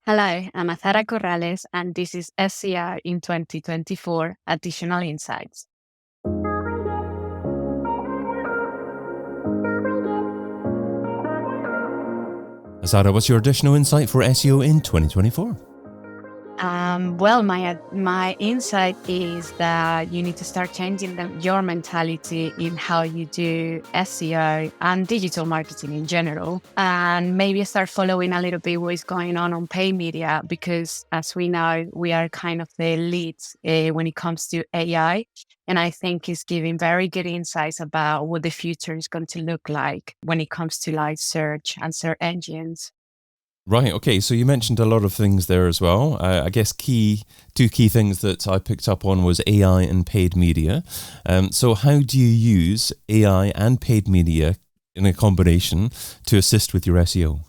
Hello, I'm Azahara Corrales, and this is SCR in 2024 Additional Insights. Azahara, what's your additional insight for SEO in 2024? My insight is that you need to start changing your mentality in how you do SEO and digital marketing in general, and maybe start following a little bit what is going on paid media, because as we know, we are kind of the leads when it comes to AI. And I think it's giving very good insights about what the future is going to look like when it comes to like search and search engines. Right, okay, so you mentioned a lot of things there as well. I guess two key things that I picked up on was AI and paid media. So how do you use AI and paid media in a combination to assist with your SEO?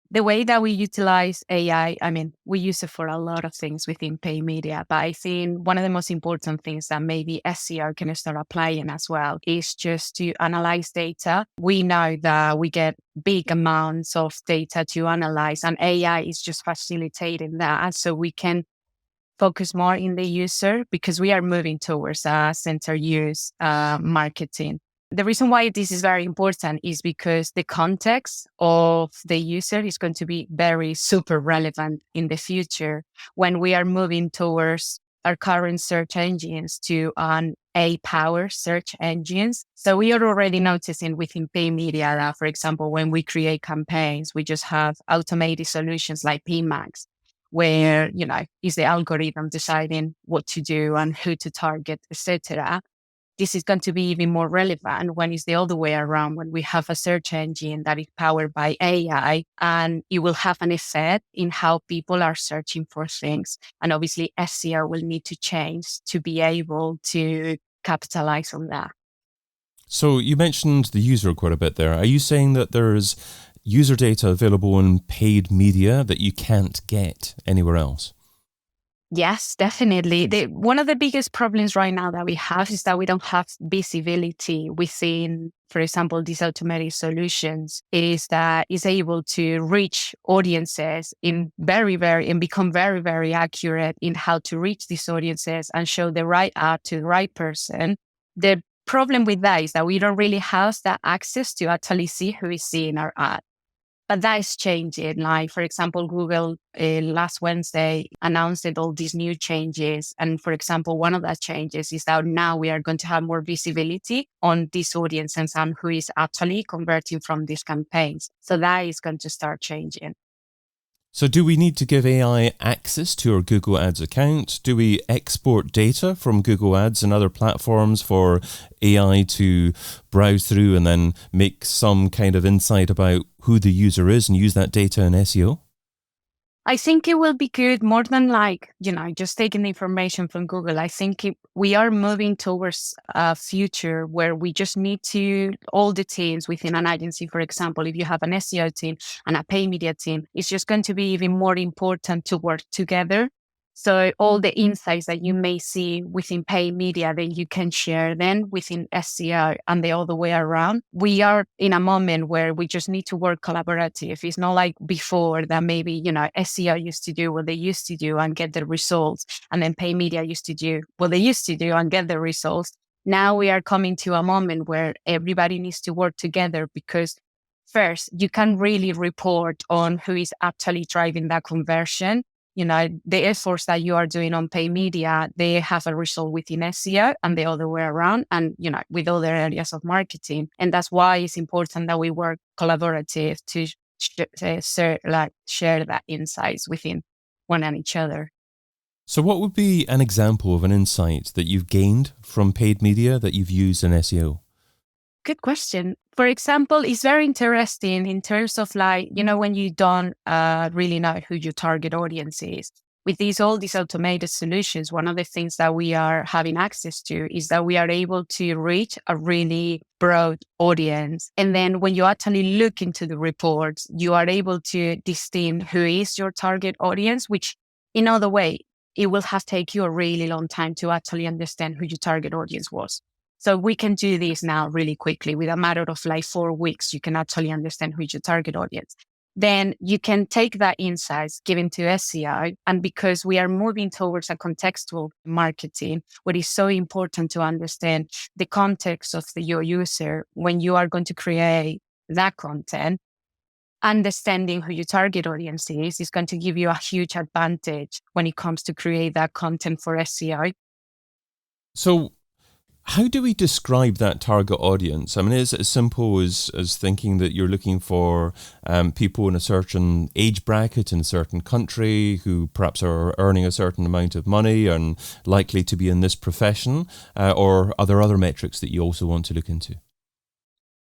The way that we utilize AI, we use it for a lot of things within paid media, but I think one of the most important things that maybe SEO can start applying as well is just to analyze data. We know that we get big amounts of data to analyze, and AI is just facilitating that. So we can focus more in the user because we are moving towards center use marketing. The reason why this is very important is because the context of the user is going to be very super relevant in the future when we are moving towards our current search engines to an AI-powered search engines. So we are already noticing within paid media that, for example, when we create campaigns, we just have automated solutions like PMax, where, is the algorithm deciding what to do and who to target, etc. This is going to be even more relevant when it's the other way around, when we have a search engine that is powered by AI, and it will have an effect in how people are searching for things. And obviously SEO will need to change to be able to capitalize on that. So you mentioned the user quite a bit there. Are you saying that there's user data available in paid media that you can't get anywhere else? Yes, definitely. One of the biggest problems right now that we have is that we don't have visibility within, for example, these automated solutions. It is that it's able to reach audiences and become very, very accurate in how to reach these audiences and show the right ad to the right person. The problem with that is that we don't really have that access to actually see who is seeing our ad. But that is changing. Like, for example, Google last Wednesday announced all these new changes. And for example, one of that changes is that now we are going to have more visibility on this audience and who is actually converting from these campaigns. So that is going to start changing. So do we need to give AI access to our Google Ads account? Do we export data from Google Ads and other platforms for AI to browse through and then make some kind of insight about who the user is and use that data in SEO? I think it will be good more than just taking the information from Google. I think we are moving towards a future where we just need to, all the teams within an agency, for example, if you have an SEO team and a paid media team, it's just going to be even more important to work together. So all the insights that you may see within paid media, then you can share then within SEO and the other way around. We are in a moment where we just need to work collaborative. It's not like before that maybe, SEO used to do what they used to do and get the results. And then paid media used to do what they used to do and get the results. Now we are coming to a moment where everybody needs to work together because first, you can really report on who is actually driving that conversion. The efforts that you are doing on paid media, they have a result within SEO and the other way around and, with other areas of marketing. And that's why it's important that we work collaborative to share that insights within one and each other. So what would be an example of an insight that you've gained from paid media that you've used in SEO? Good question. For example, it's very interesting in terms of when you don't really know who your target audience is. With all these automated solutions, one of the things that we are having access to is that we are able to reach a really broad audience. And then when you actually look into the reports, you are able to distinguish who is your target audience, which in other way, it will have taken you a really long time to actually understand who your target audience was. So we can do this now really quickly. With a matter of 4 weeks, you can actually understand who is your target audience. then you can take that insights given to SEO. And because we are moving towards a contextual marketing, what is so important to understand the context of your user when you are going to create that content, understanding who your target audience is going to give you a huge advantage when it comes to create that content for SEO. So how do we describe that target audience? I mean, is it as simple as thinking that you're looking for people in a certain age bracket in a certain country who perhaps are earning a certain amount of money and likely to be in this profession? Or are there other metrics that you also want to look into?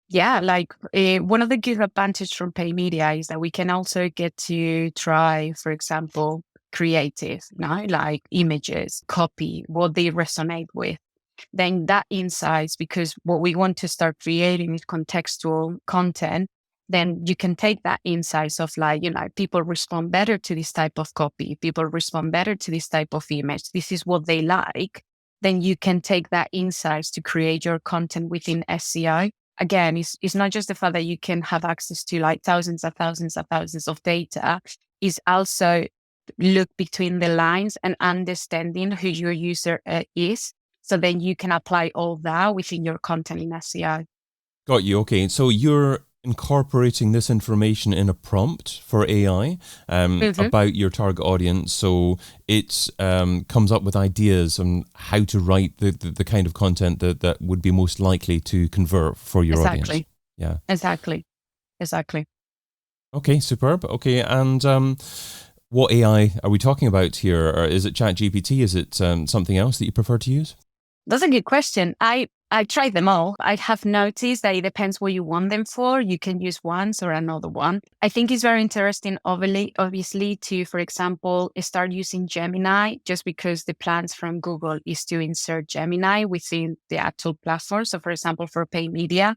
Yeah, like one of the good advantages from paid media is that we can also get to try, for example, creative, like images, copy, what they resonate with. Then that insights, because what we want to start creating is contextual content, then you can take that insights of people respond better to this type of copy, people respond better to this type of image, this is what they like. Then you can take that insights to create your content within SEO. Again, it's not just the fact that you can have access to thousands and thousands and thousands of data, is also look between the lines and understanding who your user is. So then you can apply all that within your content in SEO. Got you. Okay. So you're incorporating this information in a prompt for AI about your target audience. So it comes up with ideas on how to write the kind of content that would be most likely to convert for your audience. Yeah. Exactly. Okay, superb. Okay. And what AI are we talking about here? Or is it ChatGPT? Is it something else that you prefer to use? That's a good question. I tried them all. I have noticed that it depends what you want them for. You can use one or another one. I think it's very interesting, obviously, to, for example, start using Gemini, just because the plans from Google is to insert Gemini within the actual platform. So, for example, for paid media,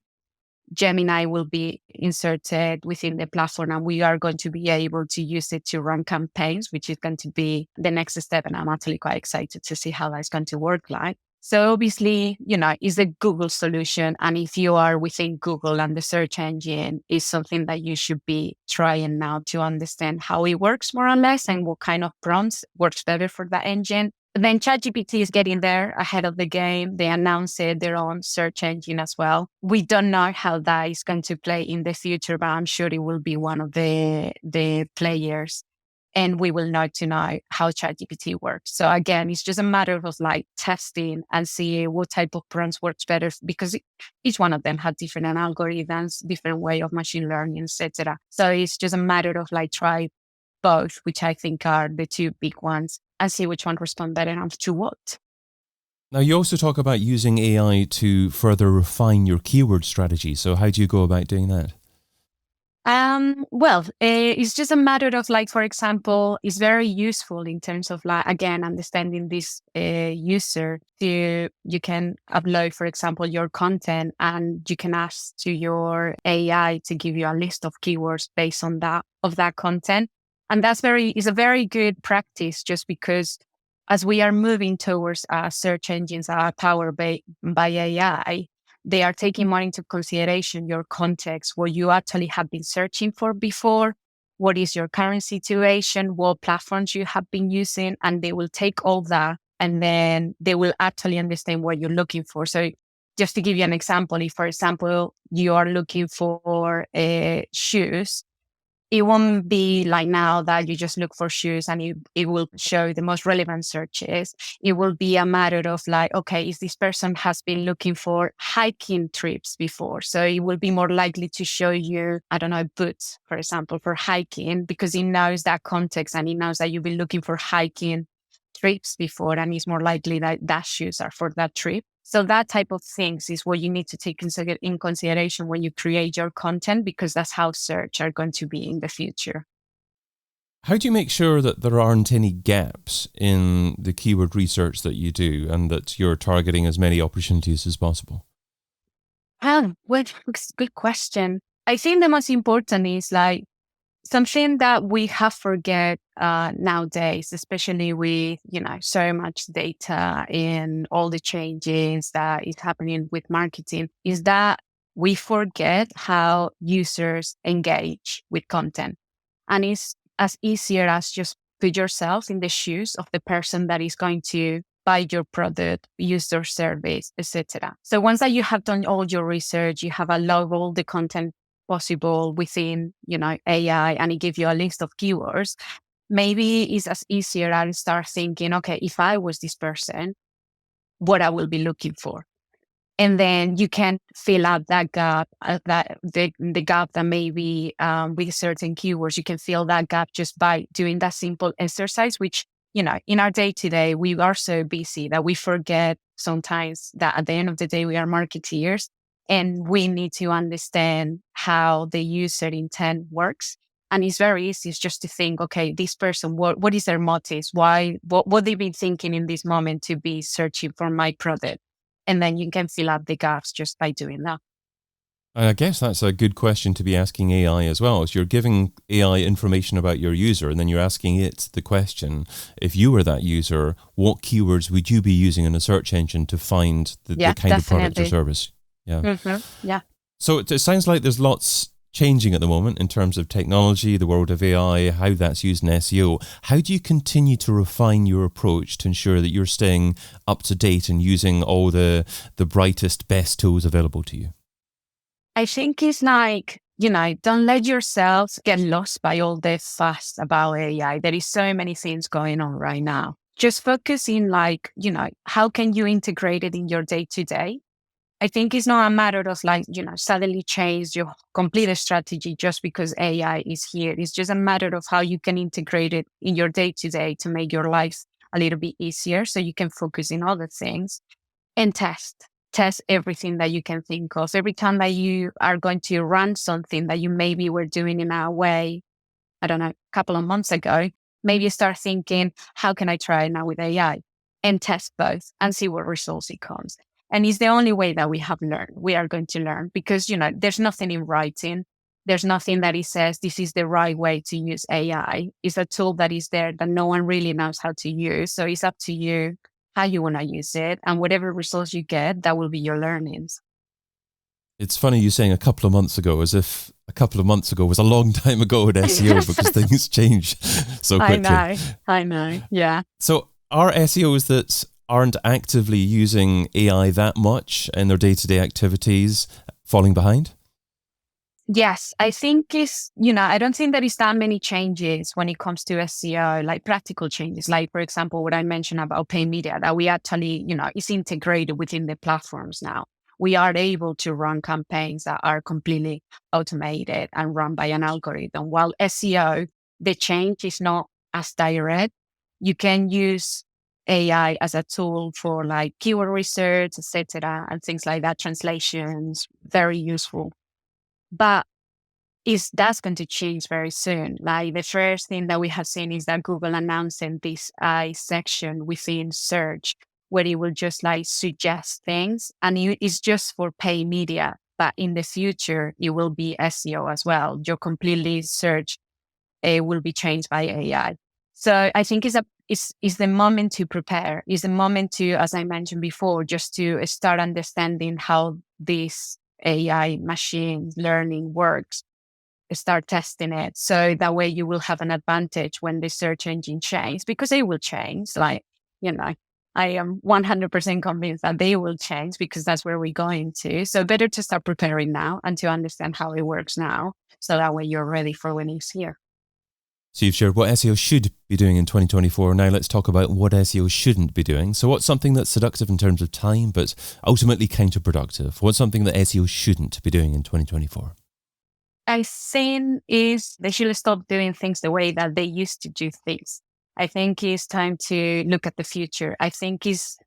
Gemini will be inserted within the platform, and we are going to be able to use it to run campaigns, which is going to be the next step. And I'm actually quite excited to see how that's going to work like. So obviously, it's a Google solution. And if you are within Google and the search engine, is something that you should be trying now to understand how it works more or less and what kind of prompts works better for that engine. Then ChatGPT is getting there ahead of the game. They announced their own search engine as well. We don't know how that is going to play in the future, but I'm sure it will be one of the players. And we will know how ChatGPT works. So again, it's just a matter of testing and see what type of prompts works better, because each one of them had different algorithms, different way of machine learning, etc. So it's just a matter of try both, which I think are the two big ones, and see which one responds better and to what. Now, you also talk about using AI to further refine your keyword strategy. So how do you go about doing that? Well, it's just a matter of for example, it's very useful in terms of again, understanding this user. You can upload, for example, your content, and you can ask to your AI to give you a list of keywords based on that content. And is a very good practice, just because as we are moving towards search engines powered by AI, they are taking more into consideration your context, what you actually have been searching for before, what is your current situation, what platforms you have been using, and they will take all that and then they will actually understand what you're looking for. So just to give you an example, if, for example, you are looking for shoes, it won't be like now that you just look for shoes and it will show the most relevant searches. It will be a matter of okay, is this person has been looking for hiking trips before? So it will be more likely to show you, I don't know, boots, for example, for hiking, because it knows that context and it knows that you've been looking for hiking trips before, and it's more likely that shoes are for that trip. So that type of things is what you need to take in consideration when you create your content, because that's how search are going to be in the future. How do you make sure that there aren't any gaps in the keyword research that you do and that you're targeting as many opportunities as possible? Well, good question. I think the most important is something that we have forget nowadays, especially with, so much data and all the changes that is happening with marketing, is that we forget how users engage with content. And it's as easier as just put yourself in the shoes of the person that is going to buy your product, use your service, etc. So once that you have done all your research, you have allowed all the content possible within, AI, and it gives you a list of keywords, maybe it's as easier to start thinking, okay, if I was this person, what I will be looking for. And then you can fill out that gap, the gap that maybe with certain keywords, you can fill that gap just by doing that simple exercise, which, in our day to day, we are so busy that we forget sometimes that at the end of the day, we are marketeers and we need to understand how the user intent works. And it's very easy. It's just to think, okay, this person, what is their motives? Why, what they've been thinking in this moment to be searching for my product? And then you can fill up the gaps just by doing that. And I guess that's a good question to be asking AI as well. Is you're giving AI information about your user, and then you're asking it the question, if you were that user, what keywords would you be using in a search engine to find the kind of product or service? Yeah. Mm-hmm. Yeah. So it sounds like there's lots changing at the moment in terms of technology, the world of AI, how that's used in SEO. How do you continue to refine your approach to ensure that you're staying up to date and using all the brightest, best tools available to you? I think it's like, don't let yourself get lost by all the fuss about AI. There is so many things going on right now. Just focus in how can you integrate it in your day to day? I think it's not a matter of suddenly change your complete strategy just because AI is here. It's just a matter of how you can integrate it in your day to day to make your life a little bit easier so you can focus in other things and test everything that you can think of. Every time that you are going to run something that you maybe were doing in a way, I don't know, a couple of months ago, maybe start thinking, how can I try it now with AI? And test both and see what results it comes. And it's the only way that we have learned. We are going to learn because, there's nothing in writing. There's nothing that it says this is the right way to use AI. It's a tool that is there that no one really knows how to use. So it's up to you how you want to use it, and whatever results you get, that will be your learnings. It's funny you saying a couple of months ago, as if a couple of months ago was a long time ago in SEO because things change so quickly. I know. Yeah. So are SEOs that aren't actively using AI that much in their day-to-day activities falling behind? Yes, I think I don't think there is that many changes when it comes to SEO, like practical changes. Like, for example, what I mentioned about paid media, that we actually, is integrated within the platforms now. We are able to run campaigns that are completely automated and run by an algorithm. While SEO, the change is not as direct. You can use AI as a tool for like keyword research, etc., and things like that, translations, very useful. But that's going to change very soon. Like the first thing that we have seen is that Google announcing this AI section within search, where it will just suggest things, and it's just for paid media. But in the future, it will be SEO as well. Your completely search will be changed by AI. So I think it's the moment to prepare. It's the moment to, as I mentioned before, just to start understanding how this AI machine learning works, start testing it. So that way you will have an advantage when the search engine changes, because it will change. I am 100% convinced that they will change because that's where we're going to. So better to start preparing now and to understand how it works now. So that way you're ready for when it's here. So you've shared what SEO should be doing in 2024. Now let's talk about what SEO shouldn't be doing. So what's something that's seductive in terms of time, but ultimately counterproductive? What's something that SEO shouldn't be doing in 2024? I think is they should stop doing things the way that they used to do things. I think it's time to look at the future. I think is,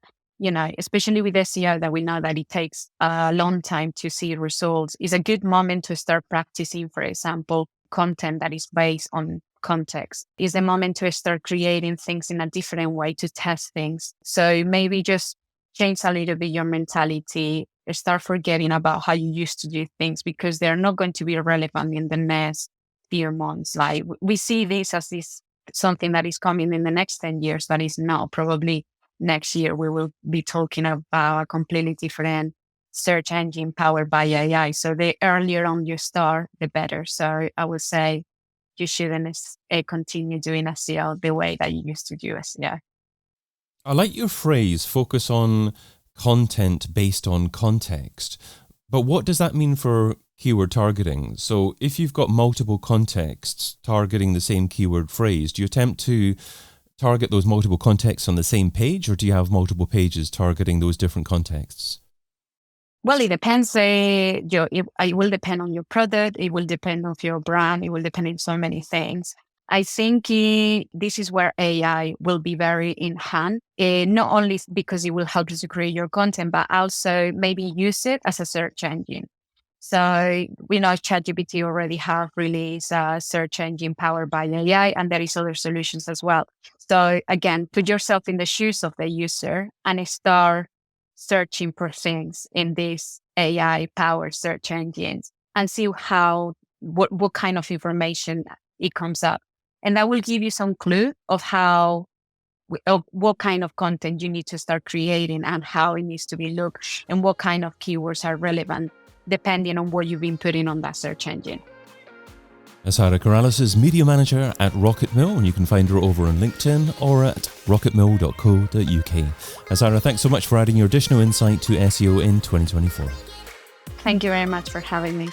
especially with SEO, that we know that it takes a long time to see results. It's a good moment to start practicing, for example, content that is based on context. It's a moment to start creating things in a different way, to test things. So maybe just change a little bit your mentality, start forgetting about how you used to do things, because they're not going to be relevant in the next few months. Like we see this as something that is coming in the next 10 years, but it's not. Probably next year we will be talking about a completely different search engine powered by AI. So the earlier on you start, the better. So I would say you shouldn't continue doing SEO the way that you used to do SEO. I like your phrase, focus on content based on context. But what does that mean for keyword targeting? So if you've got multiple contexts targeting the same keyword phrase, do you attempt to target those multiple contexts on the same page, or do you have multiple pages targeting those different contexts? Well, it depends. It will depend on your product. It will depend on your brand. It will depend on so many things. I think this is where AI will be very in hand, not only because it will help you to create your content, but also maybe use it as a search engine. So we know ChatGPT already have released a search engine powered by AI, and there is other solutions as well. So again, put yourself in the shoes of the user and start searching for things in these AI powered search engines and see what kind of information it comes up. And that will give you some clue of what kind of content you need to start creating and how it needs to be looked and what kind of keywords are relevant depending on what you've been putting on that search engine. Azahara Corrales is Media Manager at Rocket Mill, and you can find her over on LinkedIn or at rocketmill.co.uk. Azahara, thanks so much for adding your additional insight to SEO in 2024. Thank you very much for having me.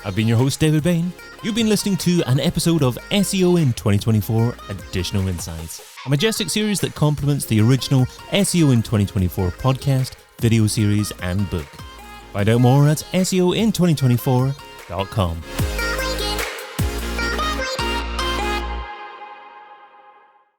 I've been your host, David Bain. You've been listening to an episode of SEO in 2024 Additional Insights, a Majestic series that complements the original SEO in 2024 podcast, video series, and book. Find out more at SEOin2024.com.